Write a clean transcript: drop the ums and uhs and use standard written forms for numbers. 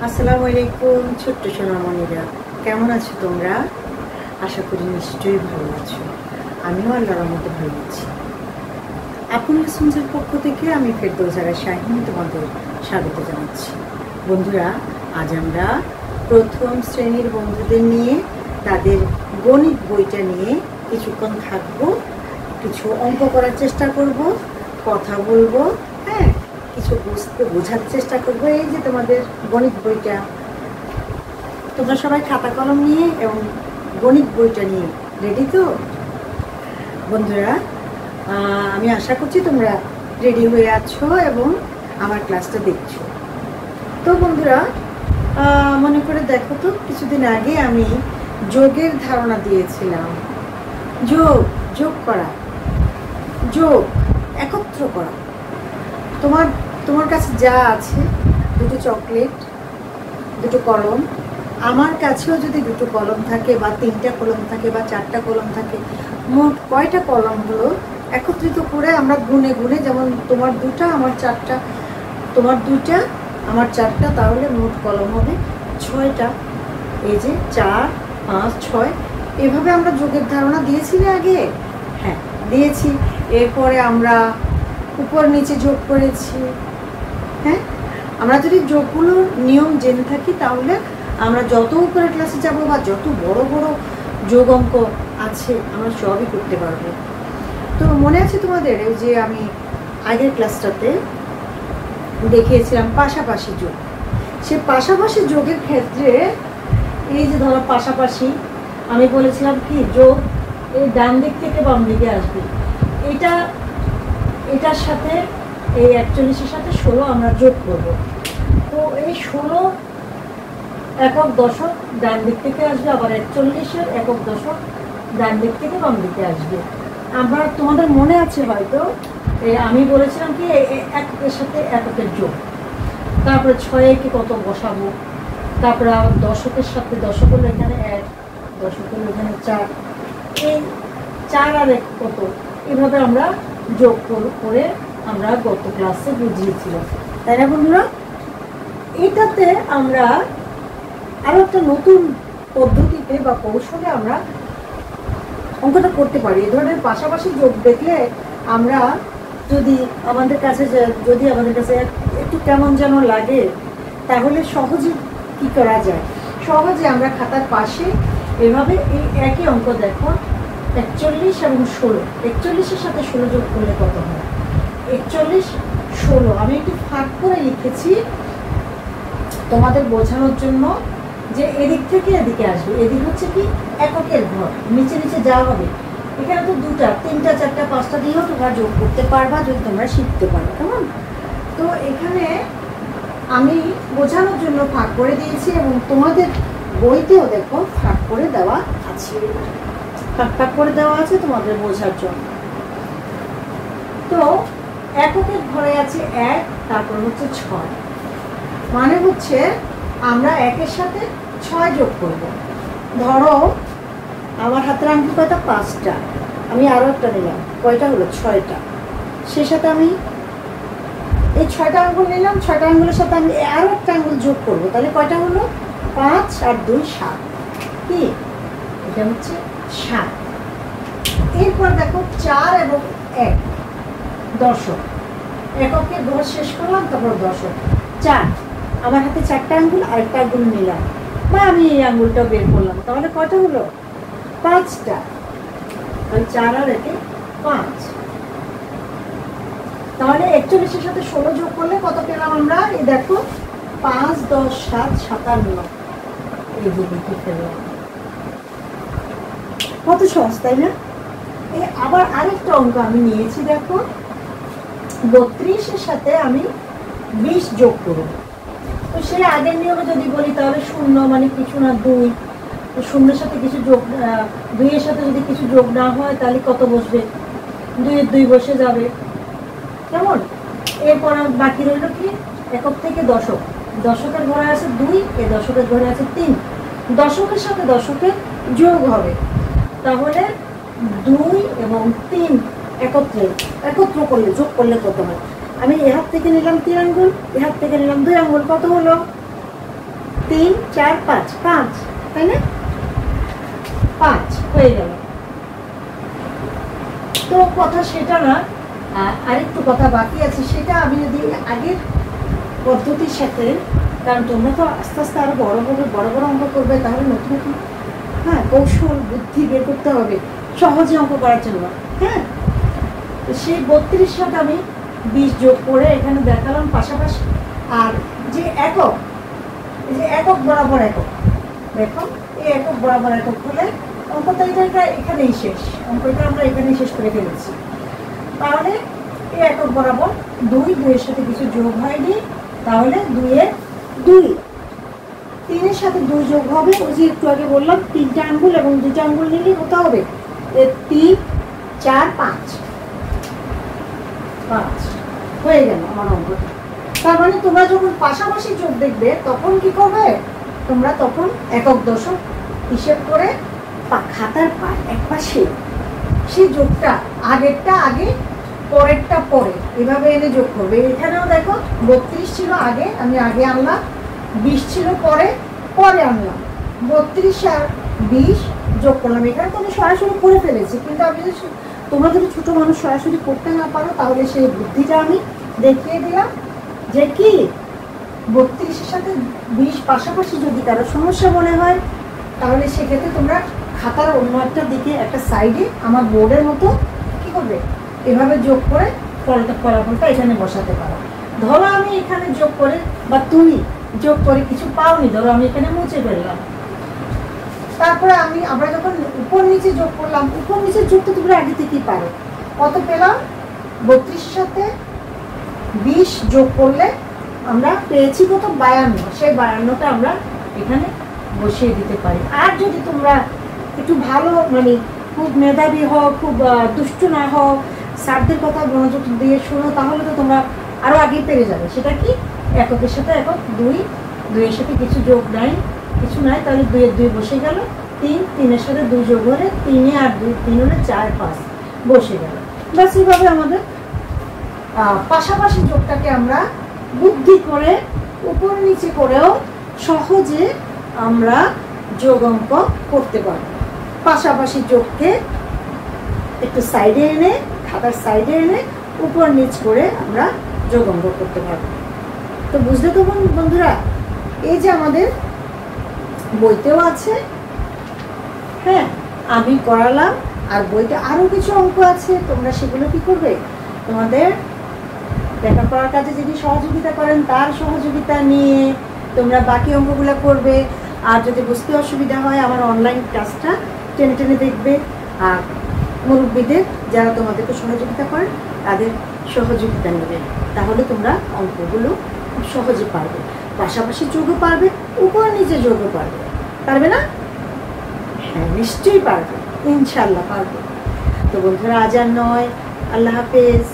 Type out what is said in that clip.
আসসালামু আলাইকুম ছোট্ট সোনামণিরা, কেমন আছো তোমরা? আশা করি নিশ্চয়ই ভালো আছো। আমিও আল্লাহর রহমতে ভালো আছি। আপন লিসন্সের পক্ষ থেকে আমি ফেরদৌসারা শাহিন তোমাদের স্বাগত জানাচ্ছি। বন্ধুরা, আজ আমরা প্রথম শ্রেণীর বন্ধুদের নিয়ে তাদের গণিত বইটা নিয়ে কিছুক্ষণ থাকবো, কিছু অঙ্ক করার চেষ্টা করব, কথা বলবো, হ্যাঁ, কিছু বোঝার চেষ্টা করবো। এই যে তোমাদের গণিত বইটা, তোমরা সবাই খাতা কলম নিয়ে এবং গণিত বইটা নিয়ে রেডি তো? বন্ধুরা, আমি আশা করছি তোমরা রেডি হয়ে আছো এবং আমার ক্লাসটা দেখছো। তো বন্ধুরা, মনে করে দেখো তো, কিছুদিন আগে আমি যোগের ধারণা দিয়েছিলাম। যোগ করা, যোগ একত্র করা। তোমার কাছে যা আছে, দুটো চকলেট, দুটো কলম, আমার কাছেও যদি দুটো কলম থাকে বা তিনটা কলম থাকে বা চারটা কলম থাকে, মোট কয়টা কলম হলো একত্রিত করে আমরা গুনে গুনে, যেমন তোমার দুটা আমার চারটা, তোমার দুইটা আমার চারটা, তাহলে মোট কলম হবে 6টা। এই যে 4, 5, 6, এভাবে আমরা যোগের ধারণা দিয়েছি না আগে? হ্যাঁ, দিয়েছি। এরপরে আমরা উপর নিচে যোগ করেছি। হ্যাঁ, আমরা যদি যোগগুলোর নিয়ম জেনে থাকি তাহলে আমরা যত উপরের ক্লাসে যাব বা যত বড় বড় যোগ অঙ্ক আছে আমরা সবই করতে পারবো। তো মনে আছে তোমাদের, এই যে আমি আগের ক্লাসটাতে দেখিয়েছিলাম পাশাপাশি যোগ। সে পাশাপাশি যোগের ক্ষেত্রে এই যে ধরো পাশাপাশি, আমি বলেছিলাম কি যোগ এই ডান দিক থেকে বাম দিকে আসবে। এটার সাথে এই 41-এর সাথে 16 আমরা যোগ করব। তো এই 16 একক দশক ডান দিক থেকে আসবে, আবার 41-এর একক দশক ডান দিক থেকে বাম দিকে আসবে। আবার তোমাদের মনে আছে হয়তো, আমি বলেছিলাম কি এককের সাথে এককের যোগ, তারপরে 6-এ কত বসাবো, তারপরে আবার দশকের সাথে দশক হলো এখানে 1, দশক হলো এখানে 4, এই 4 আর 1 কত, এভাবে আমরা যোগ করে আমরা গত ক্লাসে বুঝিয়েছিলাম, তাই না বন্ধুরা? এটাতে আমরা আরো একটা নতুন পদ্ধতিতে বা কৌশলে আমরা অঙ্কটা করতে পারি। এই ধরনের পাশাপাশি যোগ দেখলে আমরা যদি আমাদের কাছে একটু কেমন যেন লাগে, তাহলে সহজে কি করা যায়, সহজে আমরা খাতার পাশে এভাবে এই একই অঙ্ক দেখো, 41 এবং 16, 41-এর সাথে 16 যোগ করলে কত হয়? 41, 16 আমি একটু ফাঁক করে লিখেছি তোমাদের বোঝানোর জন্য, যে এদিক থেকে এদিকে আসবে। এদিক হচ্ছে কি এককের ঘর, নিচে নিচে যাওয়া হবে। এখানে তো 2টা, 3টা, 4টা, 5টা দিয়েও তোমরা যোগ করতে পারবা যদি তোমরা শিখতে পারো, কেমন? তো এখানে আমি বোঝানোর জন্য ফাঁক করে দিয়েছি এবং তোমাদের বইতেও দেখো ফাঁক করে দেওয়া আছে, ফাঁক করে দেওয়া আছে তোমাদের বোঝার জন্য। তো এককের ঘরে আছে 1, তারপর হচ্ছে 6, মানে হচ্ছে আমরা 1-এর সাথে 6 যোগ করব। ধরো আমার হাতের আঙ্গুল কয়টা? 5টা, আমি আরো একটা নিলাম, কয়টা হলো? 6টা। সে সাথে আমি এই 6টা আঙ্গুল নিলাম, 6টা আঙ্গুলের সাথে আমি আরো একটা আঙ্গুল যোগ করব, তাহলে কয়টা হলো? 5 আর 2, 7। কি এটা হচ্ছে 7। এরপর দেখো 4 এবং 1, দশক। এককের ঘর শেষ করলাম, তারপর দশক। 4, আমার হাতে 4টা আঙ্গুল, আরেকটা আঙ্গুল নিলাম, বা আমি এই আঙ্গুলটা বের করলাম, তাহলে কয়টা হলো? 5টা। 4 আর 1, 5। তাহলে 41-এর সাথে 16 যোগ করলে কত পেলাম আমরা? এই দেখো 5, 10, 7, 57, এই দুটো পেলাম। কত সহজ, তাই না? আবার আরেকটা অঙ্ক আমি নিয়েছি, দেখো 32-এর সাথে আমি 20 যোগ করব। তো সে আগের নিয়মে যদি বলি তাহলে 0 মানে কিছু না, 2, তো 0-এর সাথে কিছু যোগ, 2-এর সাথে যদি কিছু যোগ না হয় তাহলে কত বসবে? 2-এর 2 বসে যাবে, কেমন? এরপর বাকি রইল কি একক থেকে দশক। দশকের ঘরে আছে 2, এই দশকের ঘরে আছে 3, দশকের সাথে দশকের যোগ হবে, তাহলে 2 এবং 3 একত্র করলে, যোগ করলে কত হয়? আমি এ হাত থেকে নিলাম 3 আঙ্গুল, এ হাত থেকে নিলাম 2 আঙ্গুল, কত হলো? 3 4 5 5, তাই না? 5 হয়ে গেল। তো কথা সেটা না, আরেকটু কথা বাকি আছে, সেটা আমি যদি আগের পদ্ধতির সাথে, কারণ তোমরা তো আস্তে আস্তে আরো বড় বড় অঙ্ক করবে, তাহলে নতুন নতুন কৌশল বুদ্ধি বের করতে হবে সহজে অঙ্ক করার জন্য। হ্যাঁ, তো সেই 32 সাথে আমি 20 যোগ করে এখানে দেখালাম পাশাপাশি। আর যে একক, এই যে একক বরাবর একক, দেখো এই একক বরাবর একক হলে অঙ্কটা এটা এখানেই শেষ, অঙ্কটা আমরা এখানেই শেষ করে ফেলেছি। তাহলে এই একক বরাবর 2, 2 এর সাথে কিছু যোগ হয়নি, তাহলে 2 এর 2, 3 এর সাথে 2 যোগ হবে, ওই যে একটু আগে বললাম 3টে আঙ্গুল এবং 2টা আঙ্গুল নিলেই হতে হবে। 3 4 5 5 হয়ে গেল আমার অঙ্কটা। তার মানে তোমরা যখন পাশাপাশি যোগ দেখবে তখন কি করবে, তোমরা তখন একক দশক হিসেব করে খাতার একপাশে সেই যোগটা, আগেরটা আগে পরেরটা পরে, এভাবে এনে যোগ করবে। এখানেও দেখো 32 ছিল আগে, আমি আগে আনলাম, 20 ছিল পরে আনলাম, 32 আর 20 যোগ করলাম। এখানে তো আমি সরাসরি করে ফেলেছি, কিন্তু আমি তোমরা যদি ছোট মানুষ সরাসরি করতে না পারো, তাহলে সেই বুদ্ধিটা আমি দেখিয়ে দিলাম যে কি 32-এর সাথে 20 পাশাপাশি যদি কারো সমস্যা মনে হয়, তাহলে সেক্ষেত্রে তোমরা খাতার অন্য একটা দিকে একটা সাইডে আমার বোর্ডের মতো কি করবে, এভাবে যোগ করে ফলাফলটা এখানে বসাতে পারো। ধরো আমি এখানে যোগ করে বা তুমি যোগ করে কিছু পাওনি, ধরো আমি এখানে মুছে ফেললাম, তারপরে আমরা যখন উপর নিচে যোগ করলাম, উপর নিচের যোগ তো তোমরা আগে থেকেই পারো। কত পেলাম, 32-এর সাথে 20 যোগ করলে আমরা পেয়েছি কত, 52। সেই 52টা আমরা এখানে বসিয়ে দিতে পারি। আর যদি তোমরা একটু ভালো, মানে খুব মেধাবী হও, খুব দুষ্ট না হও, স্যারদের কথা মনোযোগ দিয়ে শোনো, তাহলে তো তোমরা আরো আগেই পেরে যাবে। সেটা কি, এককের সাথে একক 2, 2 এর সাথে কিছু যোগ নাই, তাহলে 2 এর 2 বসে গেল, 3, 3 এর সাথে 2 যোগ হলে 3 আর 2, 3 হলে 4 5 বসে গেল। বাস এইভাবে আমাদের পাশাপাশি যোগটাকে আমরা বুদ্ধি করে উপর নিচে করেও সহজে আমরা যোগ অঙ্ক করতে পারব। পাশাপাশি যোগকে একটু সাইডে এনে, খাতার সাইডে এনে উপর নিচ করে আমরা যোগ অঙ্ক করতে পারব। তো বুঝলে তো বন্ধুরা, এই যে আমাদের বইতেও আছে, হ্যাঁ আমি করালাম, আর বইতে আরো কিছু অঙ্ক আছে, তোমরা সেগুলো কি করবে, তোমাদের লেখাপড়ার কাজে যদি সহযোগিতা করেন তার সহযোগিতা নিয়ে তোমরা বাকি অঙ্কগুলো করবে। আর যদি বুঝতে অসুবিধা হয়, আমার অনলাইন ক্লাসটা টেনে টেনে দেখবে, আর মুরব্বীদের যারা তোমাদেরকে সহযোগিতা করেন তাদের সহযোগিতা নেবে, তাহলে তোমরা অঙ্কগুলো খুব সহজে পারবে। পাশাপাশি যোগও পারবে, উপর নিচে যোগও পারবে না? হ্যাঁ নিশ্চয়ই পারবে, ইনশাল্লাহ পারবে। তো বন্ধুরা, আজ আর নয়, আল্লাহ হাফেজ।